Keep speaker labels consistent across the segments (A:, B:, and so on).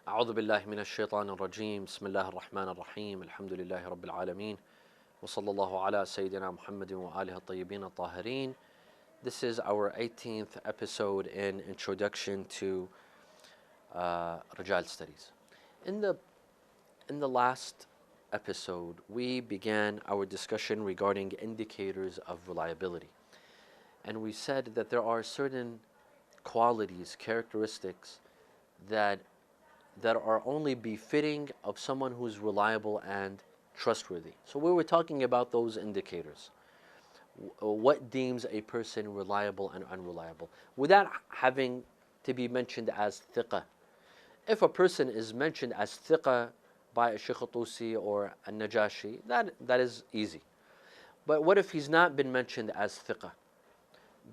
A: أعوذ بالله من الشيطان الرجيم بسم الله الرحمن الرحيم الحمد لله رب العالمين وصلى الله على سيدنا محمد وآله الطيبين الطاهرين. This is our 18th episode in Introduction to Rijal Studies. In the last episode, we began our discussion regarding indicators of reliability. And we said that there are certain qualities, characteristics that are only befitting of someone who's reliable and trustworthy. So we were talking about those indicators. What deems a person reliable and unreliable without having to be mentioned as thiqah. If a person is mentioned as thiqah by a Shaykh al-Tusi or a Najashi, that is easy. But what if he's not been mentioned as thiqah,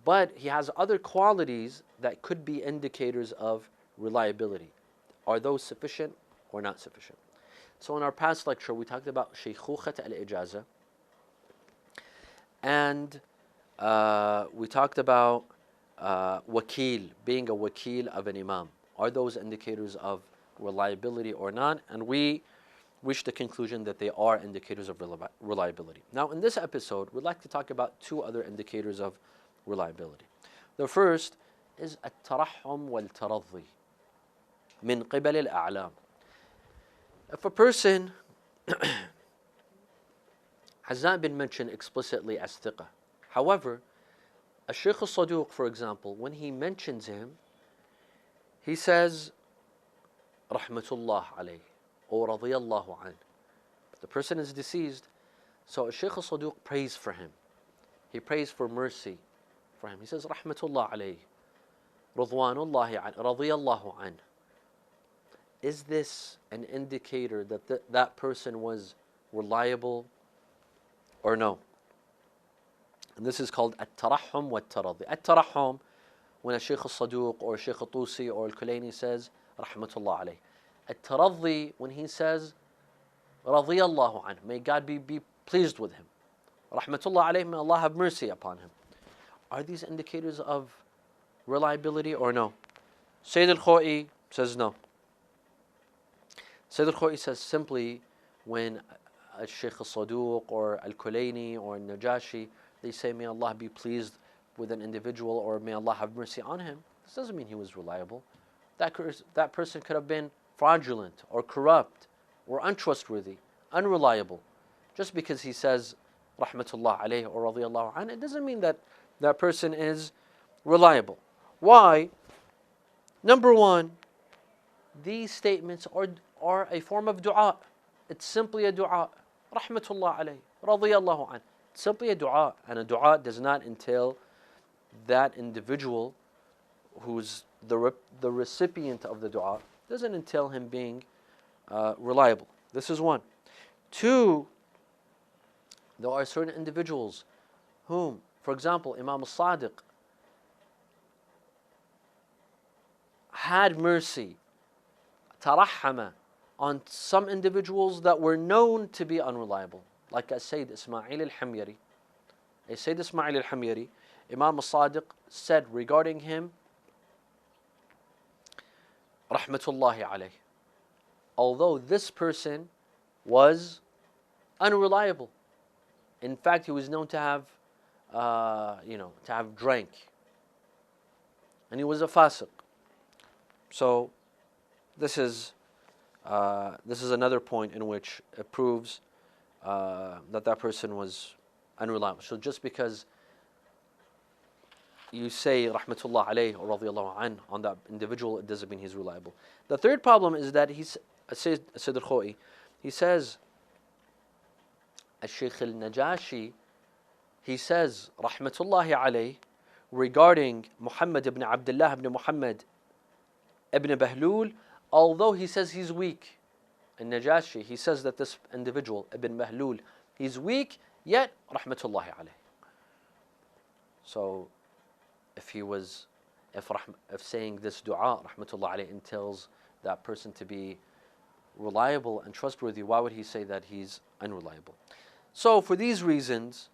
A: but he has other qualities that could be indicators of reliability? Are those sufficient or not sufficient? So in our past lecture, we talked about shaykhukat al-ijaza, and we talked about wakil, being a wakil of an imam. Are those indicators of reliability or not? And we reached the conclusion that they are indicators of reliability. Now in this episode, we'd like to talk about two other indicators of reliability. The first is at-tarahhum wal-taradhi min qibal al-a'lam. If a person has not been mentioned explicitly as thiqah, however, a Shaykh al-Saduq, for example, when he mentions him, he says rahmatullah alayh or radiyallahu an. The person is deceased, so a Shaykh al-Saduq prays for him. He prays for mercy for him. He says rahmatullah alayh, ridwanullahi an, radiyallahu an. Is this an indicator that that person was reliable or no? And this is called at-tarahhum wa-at-taradhi. At-tarahhum, when a Shaykh al-Saduq or Shaykh al-Tusi or al-Kulayni says rahmatullah alayh. At-taradhi, when he says radiyallahu anhu, may God be pleased with him. Rahmatullah alayh, may Allah have mercy upon him. Are these indicators of reliability or no? Sayyid al-Khoi says no. Sayyid al-Khoi says simply when a Shaykh al-Saduq or al-Kulayni or al-Najashi, they say may Allah be pleased with an individual or may Allah have mercy on him, this doesn't mean he was reliable. That person could have been fraudulent or corrupt or untrustworthy, unreliable. Just because he says rahmatullah alayh or radiyallahu anhu, it doesn't mean that that person is reliable. Why? Number one, these statements are a form of dua. It's simply a dua. Rahmatullah alayh, radiyallahu anhu. It's simply a dua, and a dua does not entail that individual who's the recipient of the dua, doesn't entail him being reliable. This is one. Two, there are certain individuals whom, for example, Imam al-Sadiq had mercy, tarahhama, on some individuals that were known to be unreliable, like Sayyid Ismail al-Hamyari. Sayyid Ismail al-Hamyari, Imam al-Sadiq said regarding him, rahmatullahi alayh, although this person was unreliable. In fact, he was known to have, to have drank, and he was a fasiq. So, this is another point in which it proves that person was unreliable. So just because you say rahmatullah alayh or radiyallahu an on that individual, it doesn't mean he's reliable. The third problem is that Sayyid al-Khoi, he says, al-Shaykh al-Najashi, he says rahmatullahi alayh regarding Muhammad ibn Abdullah ibn Muhammad ibn Bahlul, although he says he's weak. In Najashi, he says that this individual, Ibn Bahlul, he's weak, yet rahmatullahi alayh. So, if saying this dua, rahmatullah alayh, entails that person to be reliable and trustworthy, why would he say that he's unreliable? So, for these reasons,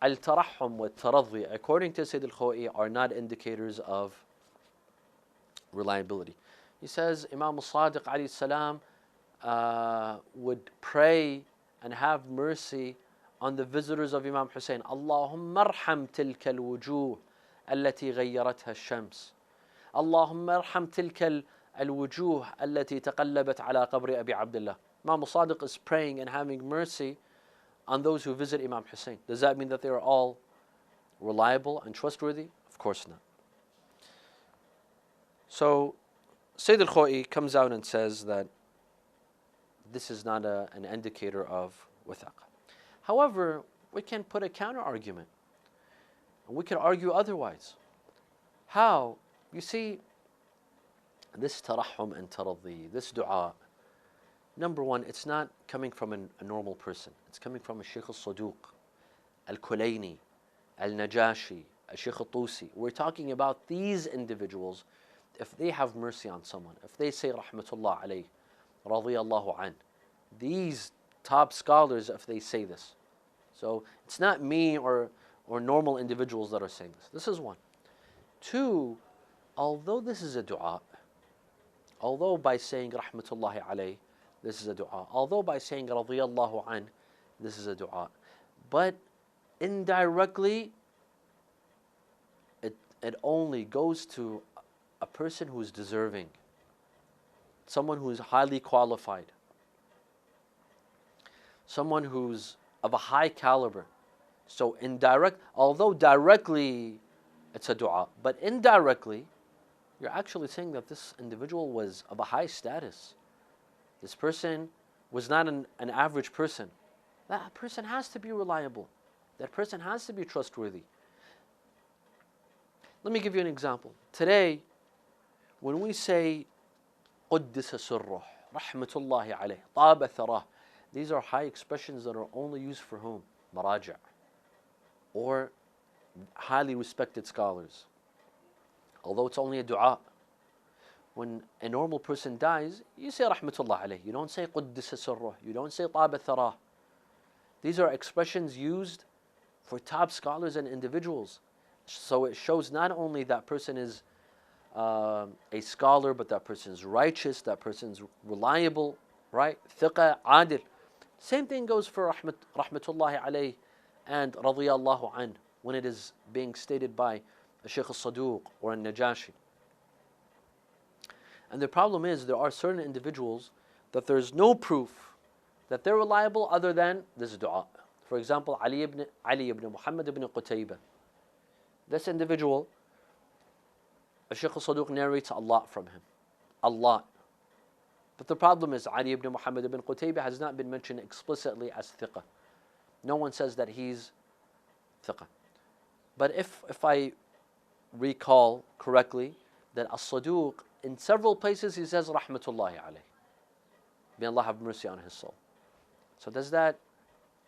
A: al-tarahhum wa taradhi, according to Sayyid al-Khoi, are not indicators of reliability. He says Imam al-Sadiq alayhi salam would pray and have mercy on the visitors of Imam Hussein. Allahumma arham tilka al-wujuh التي غيرتها الشمس. اللهم ارحم تلك الوجوه التي تقلبت على قبر أبي عبد الله. Imam al-Sadiq is praying and having mercy on those who visit Imam Hussein. Does that mean that they are all reliable and trustworthy? Of course not. So Sayyid al-Khoi comes out and says that this is not an indicator of wathaq. However, we can put a counter argument. And we can argue otherwise. How? You see, this tarahhum and taradhi, this dua, number one, it's not coming from a normal person. It's coming from a Shaykh al-Saduq, al-Kulayni, al-Najashi, al-Shaykh al-Tusi. We're talking about these individuals. If they have mercy on someone, if they say rahmatullah alayh, radiyallahu an, these top scholars, if they say this. So it's not me or normal individuals that are saying this. This is one. Two, although this is a dua, although by saying rahmatullahi alayh, this is a dua, although by saying radiyallahu an, this is a dua, but indirectly it only goes to a person who is deserving, someone who is highly qualified, someone who's of a high caliber. So although directly it's a dua, but indirectly you're actually saying that this individual was of a high status. This person was not an average person. That person has to be reliable. That person has to be trustworthy. Let me give you an example. Today, when we say قُدِّسَ سُرُّهُ رَحْمَةُ اللَّهِ عَلَيْهِ طَابَ ثَرَاهُ, these are high expressions that are only used for whom? Maraja' or highly respected scholars. Although it's only a dua. When a normal person dies, you say rahmatullah alayh. You don't say quddisa sirruh. You don't say taba tharah. These are expressions used for top scholars and individuals. So it shows not only that person is a scholar, but that person is righteous, that person is reliable, right? Thiqa, adil. Same thing goes for rahmatullahi alayh and radiyallahu an when it is being stated by a Shaykh al-Saduq or a Najashi. And the problem is there are certain individuals that there's no proof that they're reliable other than this dua. For example, Ali ibn Muhammad ibn Qutaybah. This individual, a Shaykh al-Saduq narrates a lot from him. A lot. But the problem is Ali ibn Muhammad ibn Qutaybah has not been mentioned explicitly as thiqa. No one says that he's thiqa. But if I recall correctly, that as-Saduq, in several places he says rahmatullahi alayh. May Allah have mercy on his soul. So does that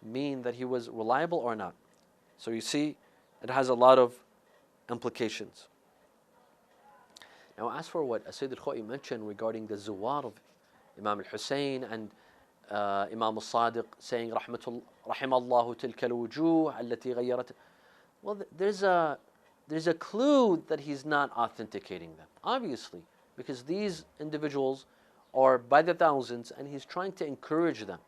A: mean that he was reliable or not? So you see, it has a lot of implications. Now as for what Sayyid al-Khoi mentioned regarding the zuwar of Imam al-Hussein and Imam al-Sadiq saying rahimallahu tilka al-wujuh allati ghayyarat, well, there's a clue that he's not authenticating them, obviously, because these individuals are by the thousands and he's trying to encourage them.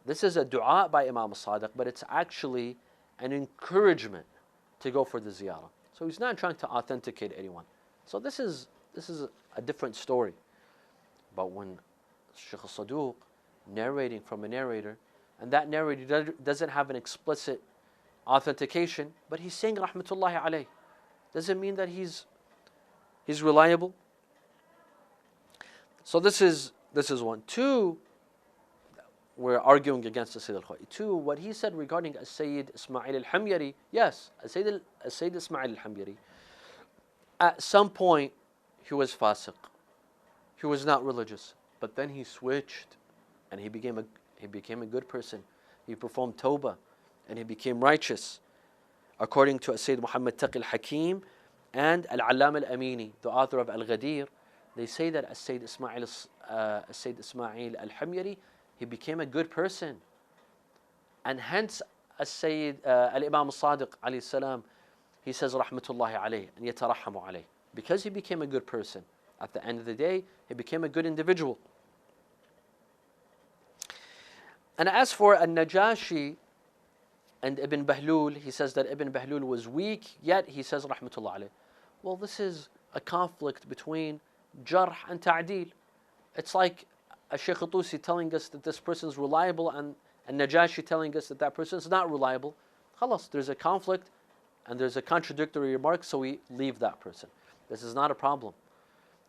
A: This is a dua by Imam al-Sadiq, but it's actually an encouragement to go for the ziyarah. So he's not trying to authenticate anyone. So this is a different story. But when Shaykh al-Saduq narrating from a narrator, and that narrator doesn't have an explicit authentication, but he's saying rahmatullahi alayh, does it mean that he's reliable? So this is one. Two, we're arguing against the Sayyid al-Khoi. Two, what he said regarding Sayyid Ismail al-Hamyari, yes, Sayyid Ismail al-Hamyari, at some point he was fasiq. He was not religious, but then he switched and he became a good person. He performed tawbah and he became righteous. According to Sayyid Muhammad Taqi al-Hakim and Al-Allam al-Amini, the author of Al-Ghadir, they say that Sayyid Ismail al-Hamyari, he became a good person. And hence Sayyid al-Imam al-Sadiq alayhi salam, he says rahmatullahi alayh and yatarahhamu alayh, because he became a good person. At the end of the day, he became a good individual. And as for Al-Najashi and Ibn Bahlul, he says that Ibn Bahlul was weak, yet he says, Rahmatullah alayh. Well, this is a conflict between Jarh and Ta'deel. It's like a Shaykh Tusi telling us that this person is reliable and Najashi telling us that that person is not reliable. Khalas, there's a conflict and there's a contradictory remark, so we leave that person. This is not a problem.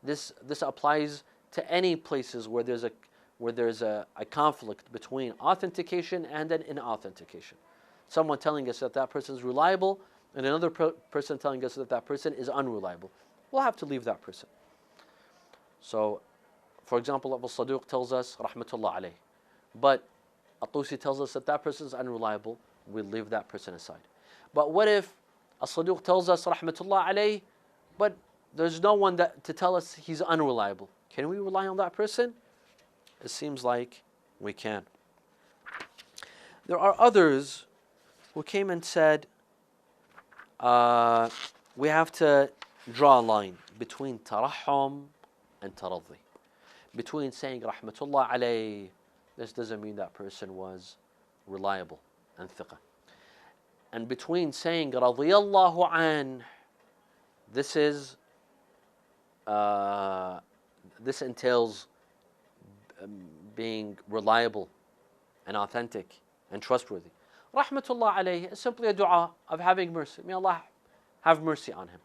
A: This applies to any places where there's a conflict between authentication and an inauthentication. Someone telling us that that person is reliable and another person telling us that that person is unreliable. We'll have to leave that person. So, for example, Abu Saduq tells us, Rahmatullah alayh. But At-Tusi tells us that that person is unreliable. We'll leave that person aside. But what if As-Saduq tells us, Rahmatullah alayh, but there's no one to tell us he's unreliable? Can we rely on that person? It seems like we can. There are others who came and said, we have to draw a line between tarahhum and taradhi. Between saying Rahmatullah alayh, this doesn't mean that person was reliable and thiqah. And between saying radiyallahu an, this entails being reliable and authentic and trustworthy. Rahmatullah alayhi is simply a dua of having mercy. May Allah have mercy on him.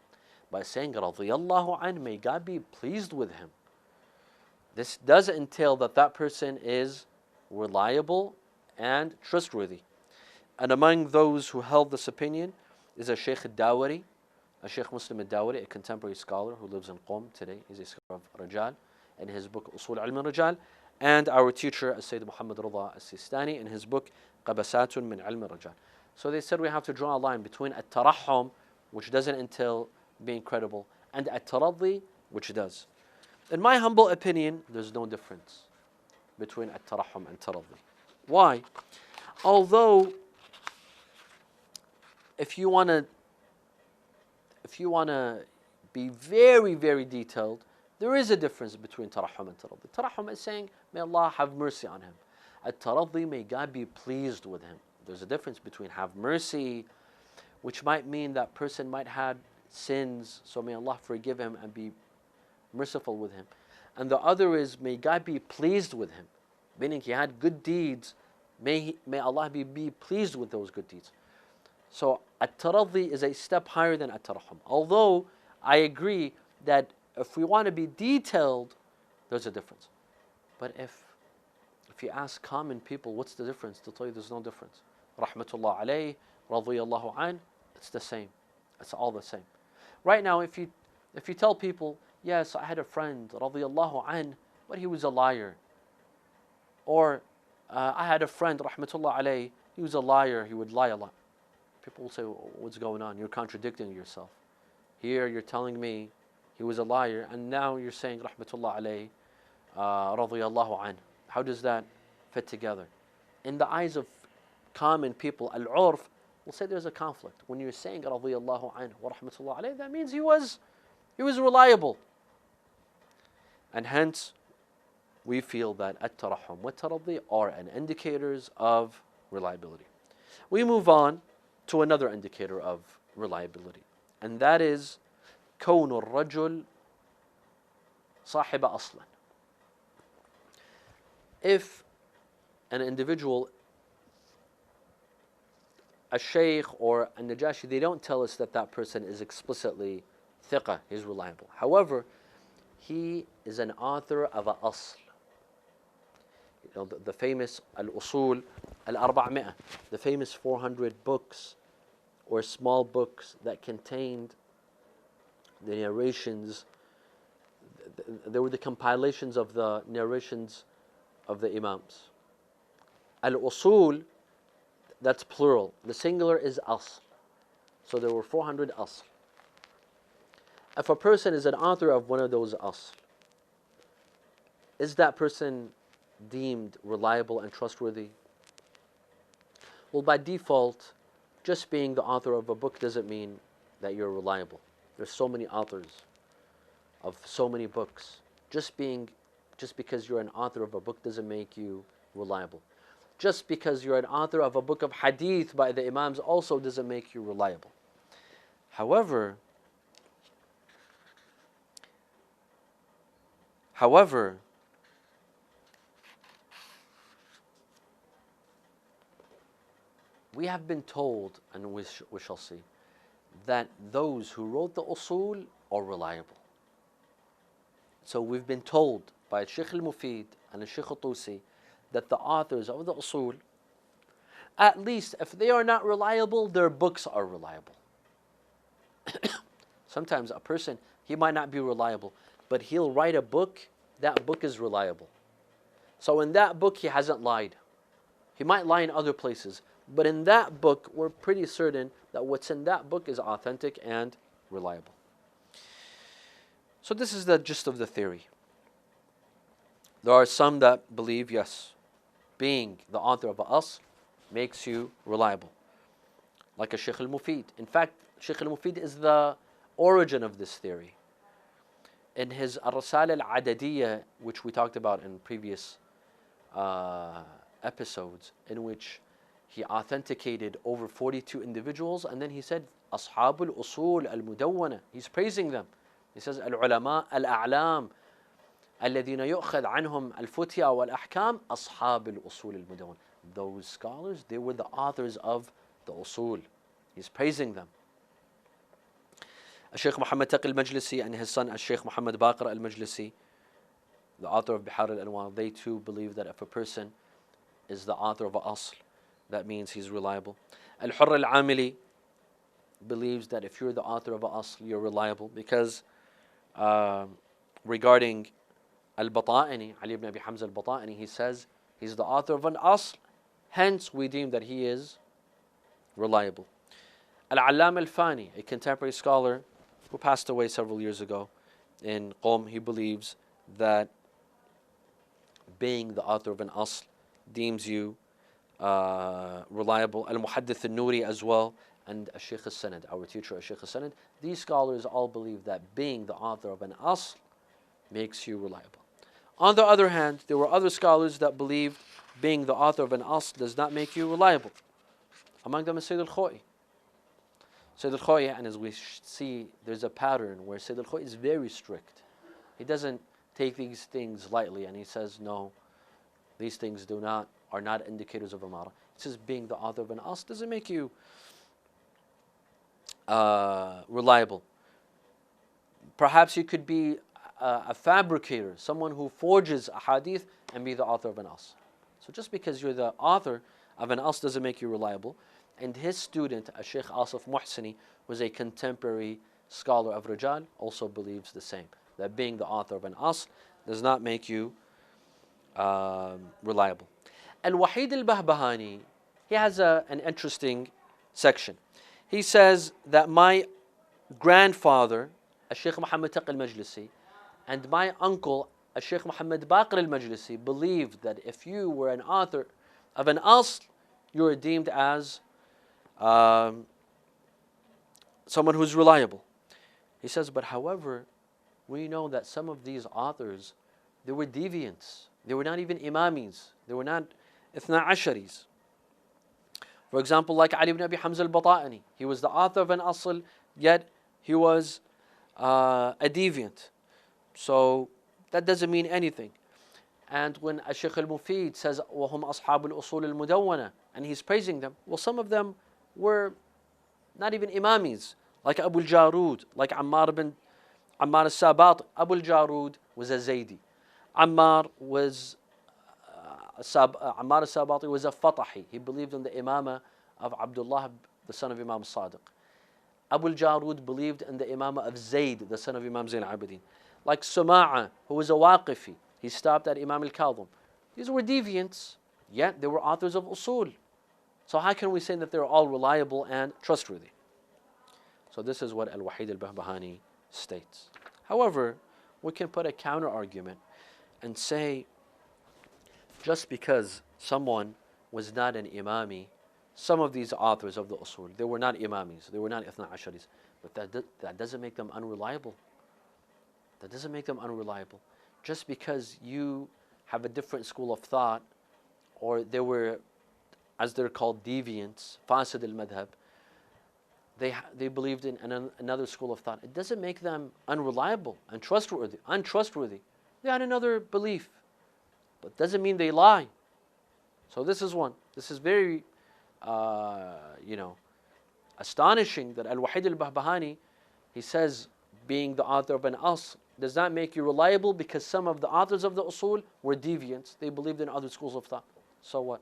A: By saying radiyallahu an, may God be pleased with him. This does entail that that person is reliable and trustworthy. And among those who held this opinion is a Shaykh al-Dawari, a Shaykh Muslim al-Dawari, a contemporary scholar who lives in Qom today. He's a scholar of Rijal in his book Usul Ilm al-Rijal, and our teacher Sayyid Muhammad Rida al-Sistani in his book Qabasatun min Ilm al-Rijal. So they said we have to draw a line between at-tarahhum, which doesn't entail being credible, and at-taradhi, which does. In my humble opinion, there's no difference between at-tarahhum and taradhi. Why? Although, if you want to be very, very detailed, there is a difference between tarahhum and taradhi. Tarahhum is saying, may Allah have mercy on him. At-taradhi, may God be pleased with him. There's a difference between have mercy, which might mean that person might have sins, so may Allah forgive him and be merciful with him. And the other is, may God be pleased with him, meaning he had good deeds, may Allah be pleased with those good deeds. So at-taradhi is a step higher than at-tarahhum. Although I agree that if we want to be detailed, there's a difference. But if you ask common people, what's the difference? They'll tell you there's no difference. Rahmatullah alayh, radiyallahu an, it's the same. It's all the same. Right now, if you tell people, yes, I had a friend, radiyallahu an, but he was a liar. Or I had a friend, rahmatullah alayh, he was a liar, he would lie a lot. People will say, what's going on? You're contradicting yourself. Here you're telling me he was a liar, and now you're saying, rahmatullah alayh, radiyallahu an. How does that fit together? In the eyes of common people, al-urf, will say there's a conflict. When you're saying radiyallahu an wa rahmatullah alayh, that means he was reliable. And hence, we feel that at-tarahhum wa taradhi are an indicators of reliability. We move on to another indicator of reliability, and that is كون الرجل صاحب أصلا. If an individual, a shaykh or a najashi, they don't tell us that that person is explicitly thiqah, he's reliable. However, he is an author of a asl. You know, the famous al-usul al-arba'mi'ah, the famous 400 books or small books that contained the narrations. There were the compilations of the narrations of the imams. Al-usul, that's plural. The singular is asl. So there were 400 asl. If a person is an author of one of those asl, is that person deemed reliable and trustworthy? Well, by default, just being the author of a book doesn't mean that you're reliable. There's so many authors of so many books. Just because you're an author of a book doesn't make you reliable. Just because you're an author of a book of hadith by the imams also doesn't make you reliable. However, we have been told, and we shall see, that those who wrote the usul are reliable. So we've been told by Sheikh al-Mufid and Sheikh al-Tusi that the authors of the usul, at least if they are not reliable, their books are reliable. Sometimes a person, he might not be reliable, but he'll write a book, that book is reliable. So in that book, he hasn't lied. He might lie in other places, but in that book, we're pretty certain that what's in that book is authentic and reliable. So this is the gist of the theory. There are some that believe, yes, being the author of a asl makes you reliable. Like a Sheikh al-Mufid. In fact, Sheikh al-Mufid is the origin of this theory. In his Ar-Risala al-Adadiyya, which we talked about in previous episodes, in which he authenticated over 42 individuals, and then he said, Ashabul Usul al-Mudawwana. He's praising them. He says, Al-Ulama al-A'lam, الذين يؤخذ عنهم الفتيا والأحكام أصحاب الأصول المدونة. Those scholars, they were the authors of the usul. He's praising them. Sheikh Muhammad Taqi al-Majlisi and his son Sheikh Muhammad Baqir al-Majlisi, the author of Bihar al-Anwar, they too believe that if a person is the author of an asl, that means he's reliable. Al-Hurr al-Amili believes that if you're the author of an asl, you're reliable, because regarding Al-Bata'ini, Ali ibn Abi Hamza al-Bata'ini, he says he's the author of an asl, hence we deem that he is reliable. Al-Allam al-Fani, a contemporary scholar who passed away several years ago in Qom, he believes that being the author of an asl deems you reliable. Al-Muhaddith al-Nuri as well, and Sheikh al-Sanad, our teacher Sheikh al-Sanad, these scholars all believe that being the author of an asl makes you reliable. On the other hand, there were other scholars that believed being the author of an asl does not make you reliable. Among them is Sayyid al-Khoi. Sayyid al-Khoi, and as we see, there's a pattern where Sayyid al-Khoi is very strict. He doesn't take these things lightly, and he says, no, these things are not indicators of amara. He says being the author of an asl doesn't make you reliable. Perhaps you could be a fabricator, someone who forges a hadith and be the author of an asl. So just because you're the author of an asl doesn't make you reliable. And his student, Sheikh Asif Muhsini, was a contemporary scholar of Rijal, also believes the same, that being the author of an asl does not make you reliable. Al-Wahid al-Bahbahani, he has an interesting section. He says that my grandfather, Sheikh Muhammad Taqi al-Majlisi, and my uncle, Sheikh Muhammad Baqir al-Majlisi, believed that if you were an author of an asl, you were deemed as someone who's reliable. He says, but however, we know that some of these authors, they were deviants. They were not even imamis. They were not ithna asharis. For example, like Ali ibn Abi Hamza al-Bata'ini. He was the author of an asl, yet he was a deviant. So that doesn't mean anything. And when Sheikh al-Mufid says, وَهُمْ أَصْحَابُ الْأُصُولِ الْمُدَوَّنَةِ, and he's praising them, well, some of them were not even imamis, like Abu al-Jarud, like Ammar al-Sabat. Abu al-Jarud was a Zaydi. Ammar al-Sabati was a Fatahi. He believed in the imamah of Abdullah, the son of Imam al-Sadiq. Abu al-Jarud believed in the imamah of Zayd, the son of Imam Zayn al-Abidin. Like Suma'a, who was a Waqifi. He stopped at Imam al-Kadhim. These were deviants, yet they were authors of usul. So how can we say that they're all reliable and trustworthy? So this is what Al-Wahid al-Bahbahani states. However, we can put a counter argument and say, just because someone was not an imami, some of these authors of the usul, they were not imamis, they were not ithna asharis, but that doesn't make them unreliable. That doesn't make them unreliable. Just because you have a different school of thought, or they were, as they're called, deviants, fasid al-madhab, they believed in another school of thought, it doesn't make them unreliable and untrustworthy. They had another belief, but doesn't mean they lie. So this is one. This is very, astonishing that Al-Wahid al-Bahbahani, he says, being the author of an asl does not make you reliable, because some of the authors of the usul were deviants. They believed in other schools of thought. So what?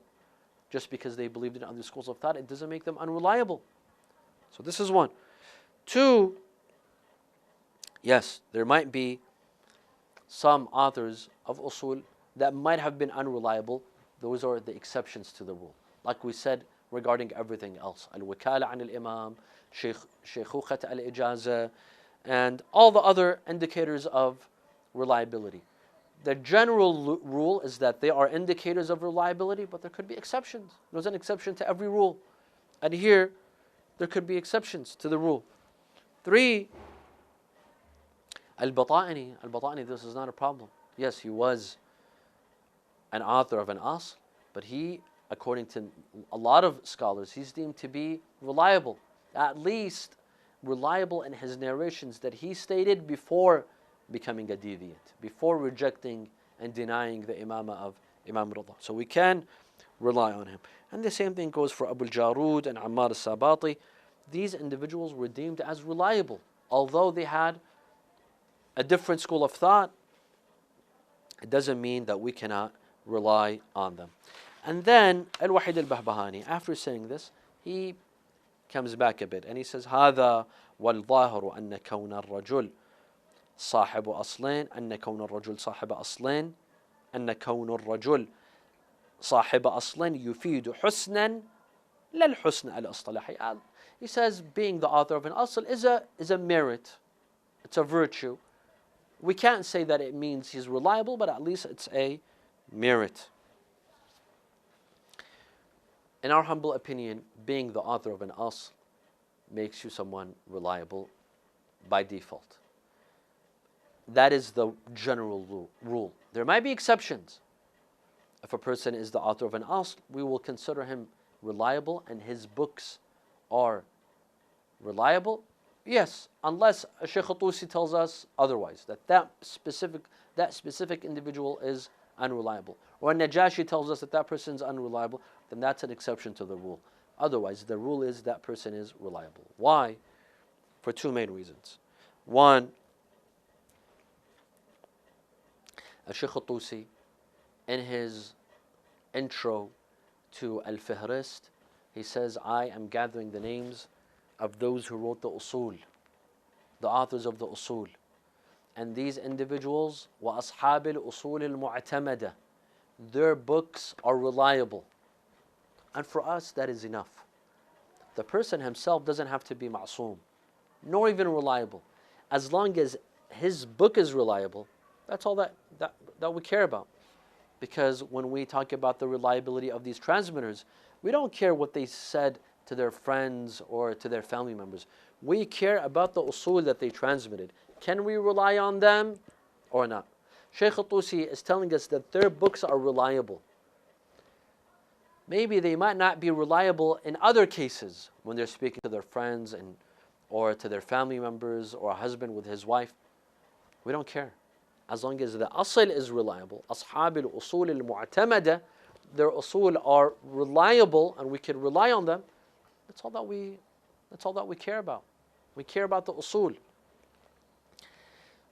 A: Just because they believed in other schools of thought, it doesn't make them unreliable. So this is one. Two, yes, there might be some authors of usul that might have been unreliable. Those are the exceptions to the rule. Like we said regarding everything else. Al-Wakala an al-Imam, Shaykhukat al-Ijaza, and all the other indicators of reliability. The general rule is that they are indicators of reliability, but there could be exceptions. There's an exception to every rule. And here, there could be exceptions to the rule. Three, Al-Bata'ini. Al-Bata'ini, this is not a problem. Yes, he was an author of an asl, but he, according to a lot of scholars, he's deemed to be reliable. At least reliable in his narrations that he stated before becoming a deviant, before rejecting and denying the imamah of Imam Rida. So we can rely on him. And the same thing goes for Abu al-Jarud and Ammar al-Sabati. These individuals were deemed as reliable, although they had a different school of thought. It doesn't mean that we cannot rely on them. And then Al-Wahid al-Bahbahani, after saying this, he comes back a bit and he says, هذا والظاهر أن كون الرجل صاحب أصلين أن كون الرجل صاحب أصلين أن كون الرجل صاحب أصلين يفيد حسنا لا الحسن الاصطلاحي. He says being the author of an asl is a merit. It's a virtue. We can't say that it means he's reliable, but at least it's a merit. In our humble opinion, being the author of an asl makes you someone reliable by default. That is the general rule. There might be exceptions. If a person is the author of an asl, we will consider him reliable and his books are reliable. Yes, unless Shaykh al-Tusi tells us otherwise, that specific individual is unreliable. Or Najashi tells us that person is unreliable, then that's an exception to the rule. Otherwise, the rule is that person is reliable. Why? For two main reasons. One, Shaykh al-Tusi, in his intro to Al-Fihrist, he says, I am gathering the names of those who wrote the usul, the authors of the usul. And these individuals, وَأَصْحَابِ الْأُصُولِ الْمُعْتَمَدَةِ, their books are reliable. And for us, that is enough. The person himself doesn't have to be ma'soom, nor even reliable. As long as his book is reliable, that's all that we care about. Because when we talk about the reliability of these transmitters, we don't care what they said to their friends or to their family members. We care about the usul that they transmitted. Can we rely on them or not? Shaykh al-Tusi is telling us that their books are reliable. Maybe they might not be reliable in other cases when they're speaking to their friends or to their family members or a husband with his wife. We don't care. As long as the asl is reliable, أصحاب الأصول المعتمدة, their usul are reliable and we can rely on them, that's all that we care about. We care about the usul.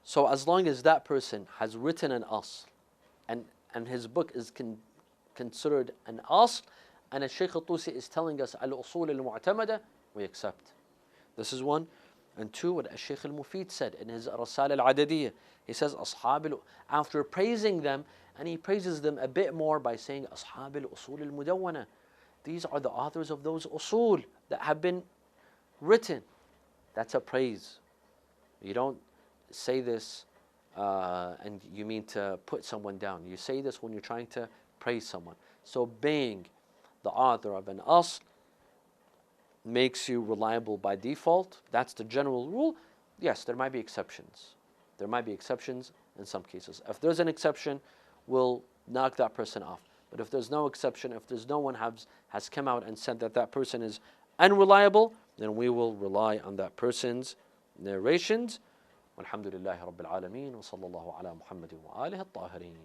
A: So as long as that person has written an asl and his book is considered an asl, and as Shaykh al-Tusi is telling us al-usul al-mu'tamada, we accept. This is one. And two, what Shaykh al-Mufid said in his Rasal al-Adadiyya, he says after praising them, and he praises them a bit more by saying ashab al-usul al-mudawwana. These are the authors of those usul that have been written. That's a praise. You don't say this and you mean to put someone down. You say this when you're trying to praise someone. So being the author of an asl makes you reliable by default. That's the general rule. Yes, there might be exceptions. There might be exceptions in some cases. If there's an exception, we'll knock that person off. But if there's no exception, if there's no one has come out and said that that person is unreliable, then we will rely on that person's narrations. Walhamdulillahi Rabbil Alameen wa sallallahu ala Muhammadin wa alihi at-tahirin.